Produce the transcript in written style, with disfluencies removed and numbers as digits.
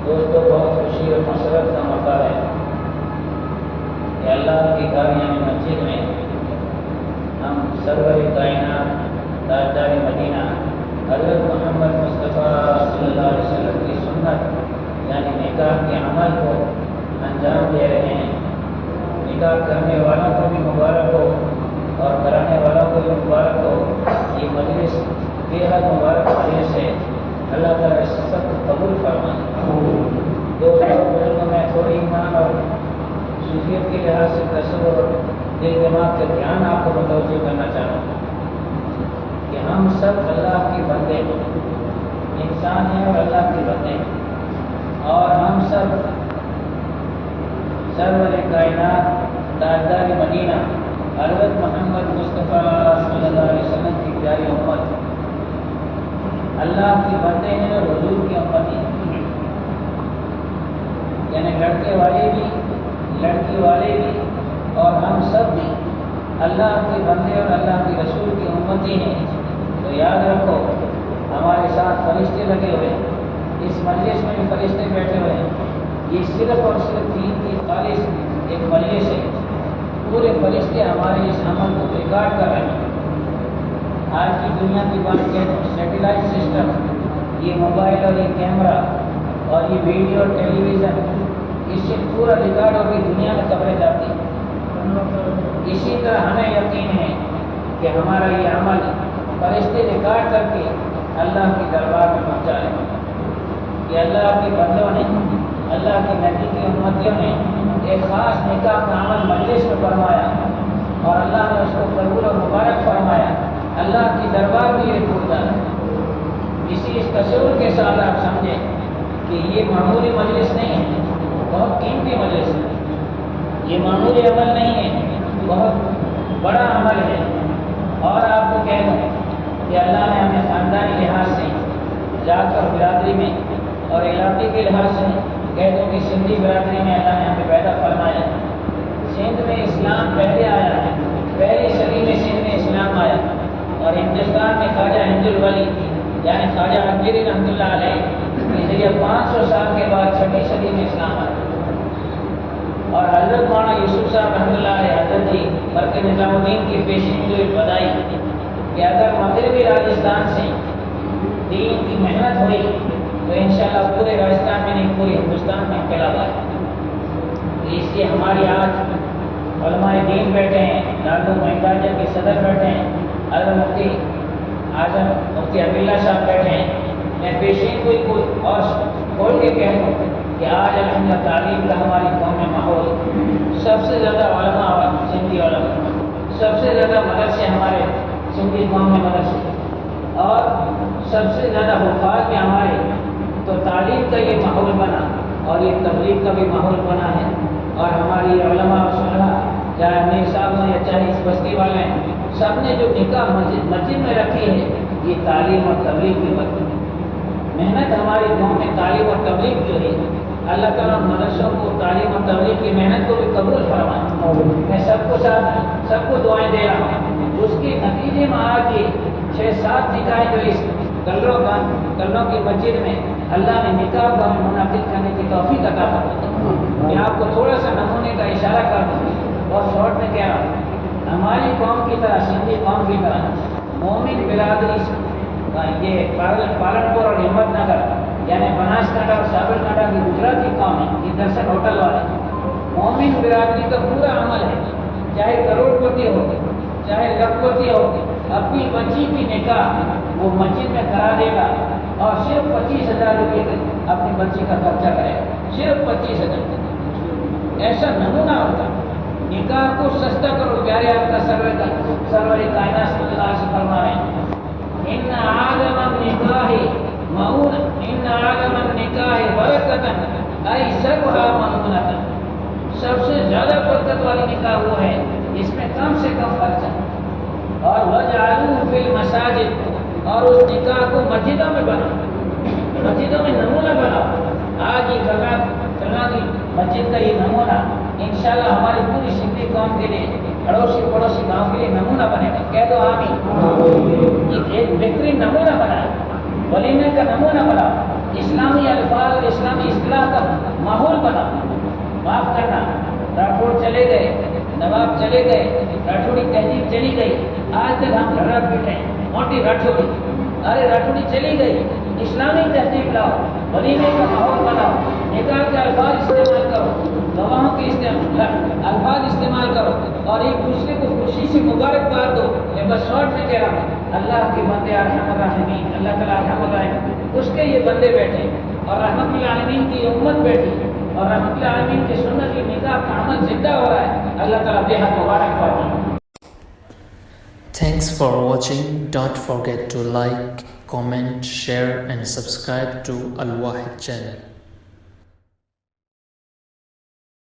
دوستوں بہت خوشی اور مسرت کا موقع ہے کہ اللہ کی گھر یعنی مسجد میں ہم سرور کائنات تاجدار مدینہ حضرت محمد مصطفیٰ صلی اللہ علیہ وسلم کی سنت یعنی نکاح کے عمل کو انجام دے رہے ہیں۔ نکاح کرنے والوں کو بھی مبارک ہو اور کرانے والوں کو بھی مبارک ہو۔ یہ مجلس بے حد مبارک مجلس ہے، اللہ تعالیٰ اس سب کو قبول فرمائے۔ دوستوں بزرگوں میں تھوڑی ایمان اور صوفیت کے لحاظ سے تصور اور دل دماغ کا دھیان آپ کو متوجہ کرنا چاہتا ہوں کہ ہم سب اللہ کے بندے انسان ہیں اور اللہ کے بندے ہیں، اور ہم سب سرور کائنات تاجدار مدینہ حضرت محمد مصطفیٰ صلی اللہ علیہ وسلم کی پیاری امت اللہ کے بندے ہیں اور حضور کی امتی ہیں، یعنی لڑکے والے بھی لڑکی والے بھی اور ہم سب بھی اللہ کے بندے اور اللہ کے رسول کی امتی ہیں۔ تو یاد رکھو ہمارے ساتھ فرشتے لگے ہوئے ہیں، اس مجلس میں بھی فرشتے بیٹھے ہوئے ہیں۔ یہ صرف اور صرف دین کی خالص ایک مجلس ہے، پورے فرشتے ہمارے اس عمل کو ریکارڈ کر رہے ہیں۔ آج کی دنیا کی بات کہیں تو سیٹلائٹ سسٹم، یہ موبائل اور یہ کیمرہ اور یہ ویڈیو اور ٹیلی ویژن، اس سے پورا ریکارڈ ہوگی دنیا میں خبریں جاتی ہیں۔ اسی طرح ہمیں یقین ہے کہ ہمارا یہ عمل فرشتے ریکارڈ کر کے اللہ کے دربار میں پہنچا رہے ہیں کہ اللہ کے بندوں نے، اللہ کے نبی کی امتیوں نے ایک خاص نکاح کا عمل مجلس میں فرمایا اور اللہ نے اس کو قبول اور مبارک فرمایا۔ اللہ کے دربار میں یہ رپورٹ ڈالا۔ اس تصور کے ساتھ آپ سمجھیں کہ یہ معمولی مجلس نہیں ہے، بہت قیمتی مجلس ہے، یہ معمولی عمل نہیں ہے، بہت بڑا عمل ہے۔ اور آپ کو کہہ دوں کہ اللہ نے ہمیں خاندانی لحاظ سے ذات اور برادری میں اور علاقے کے لحاظ سے کہہ دوں کہ سندھی برادری میں اللہ نے ہمیں پیدا فرمایا۔ سندھ میں اسلام پہلے آیا ہے، پہلی صدی میں سندھ میں اسلام آیا، اور ہندوستان میں خواجہ ہند الولی یعنی خواجہ حنظری رحمۃ اللہ علیہ کے ذریعے 500 سال کے بعد 6ویں صدی میں اسلام آیا۔ اور حضرت مولانا یوسف صاحب رحمۃ اللہ علیہ حضرت جی مرکز نظام الدین کی پیشین جو بدائی کہ اگر مغربی راجستھان سے دین کی محنت ہوئی تو انشاءاللہ پورے راجستھان میں نہیں پورے ہندوستان میں انقلاب آئے۔ تو اس لیے ہماری آج علماء دین بیٹھے ہیں، دارالعلوم عین کے صدر بیٹھے ہیں، حضرت مفتی اعظم مفتی عبداللہ صاحب بیٹھے ہیں۔ میں پیشین کوئی اور کھول کے کہہ دوں کہ آج الحمدللہ تعلیم کا ہماری قوم میں ماحول، سب سے زیادہ علماء اور سندھی علماء، سب سے زیادہ مدرسے ہمارے سندھی قوم میں مدرسے، اور سب سے زیادہ حفاظ میں ہمارے، تو تعلیم کا یہ ماحول بنا اور یہ تبلیغ کا بھی ماحول بنا ہے۔ اور ہماری علماء اور صلحاء چاہے امیر صاحب ہوں یا چاہے اس بستی والے ہیں، سب نے جو نکاح مسجد میں رکھی ہے یہ تعلیم اور تبلیغ کی محنت ہماری قوم میں تعلیم اور تبلیغ جو ہے، اللہ تعالیٰ مدرسوں کو تعلیم اور تبلیغ کی محنت کو بھی قبول فرمائے۔ میں سب کو دعائیں دے رہا ہوں، اس کے نتیجے میں آ کے 6-7 نکاح جو اس کلوں کی مسجد میں اللہ نے نکاح کا منعقد کرنے کی توفیق عطا فرمائی۔ میں آپ کو تھوڑا سا نمونے کا اشارہ کر دوں اور شارٹ میں کہہ رہا ہوں، ہماری قوم کی طرح، سندھی قوم کی طرح مومن برادری یہ پالنپور اور ہمت نگر یعنی بناسکانٹا اور سابرکانٹا کی گجراتی قوم ہے، یہ درصل ہوٹل والے مومن برادری کا پورا عمل ہے، چاہے کروڑ پتی ہو چاہے لکھ پتی ہو، اپنی بچی کی نکاح وہ مسجد میں کرا دے گا اور صرف 25,000 روپئے اپنی بچی کا خرچہ کرے گا، صرف 25,000۔ ایسا نمونہ ہوتا، نکاح کو سستا کرو۔ پیارے آپ کا سرور کائنات صلی اللہ علیہ وسلم فرما رہے ہیں، ان عالم النکاح معون، ان عالم النکاح برکتن ایسرها معونۃ، سب سے زیادہ برکت والی نکاح وہ ہے جس میں کم سے کم خرچہ، اور وجعلوه فی المساجد، اور اس نکاح کو مسجدوں میں بناؤ، مسجدوں میں نمونہ بناؤ۔ آج یہ فلاں کی مسجد کا یہ نمونہ انشاءاللہ ہماری پوری سندھی قوم کے لیے، پڑوسی گاؤں کے لیے نمونہ بنے گا۔ کہہ دو آمین۔ یہ ایک بہترین نمونہ بنا ہے، ولیمے کا نمونہ بنا، اسلامی الفاظ اور اسلامی اصلاح کا ماحول بنا. معاف کرنا، راٹھوڑ چلے گئے، نواب چلے گئے، راٹھوڑی تہذیب چلی گئی. آج تک ہم گھر پیٹ رہے ہیں موٹی راٹھوڑی. ارے راٹھوڑی چلی گئی، اسلامی تہذیب لاؤ، ولیمے کا ماحول بناؤ، نکاح کے الفاظ استعمال کرو، گواہوں کے الفاظ استعمال کرو اور ایک دوسرے کو خوشی سے مبارکباد دو. میں بس شارٹ میں کہہ رہا ہوں، اللہ کے بندے ارحم الراحمین، اللہ تعالیٰ ارحم الراحمین، اس کے یہ بندے بیٹھے اور رحمت للعالمین کی امت بیٹھی اور رحمت للعالمین کے سنت نکاح کا عمل زندہ ہو رہا ہے. اللہ تعالیٰ بے حد مبارک فرمائے. Thanks for watching. Don't forget to like, comment, share and subscribe to Al Wahid channel.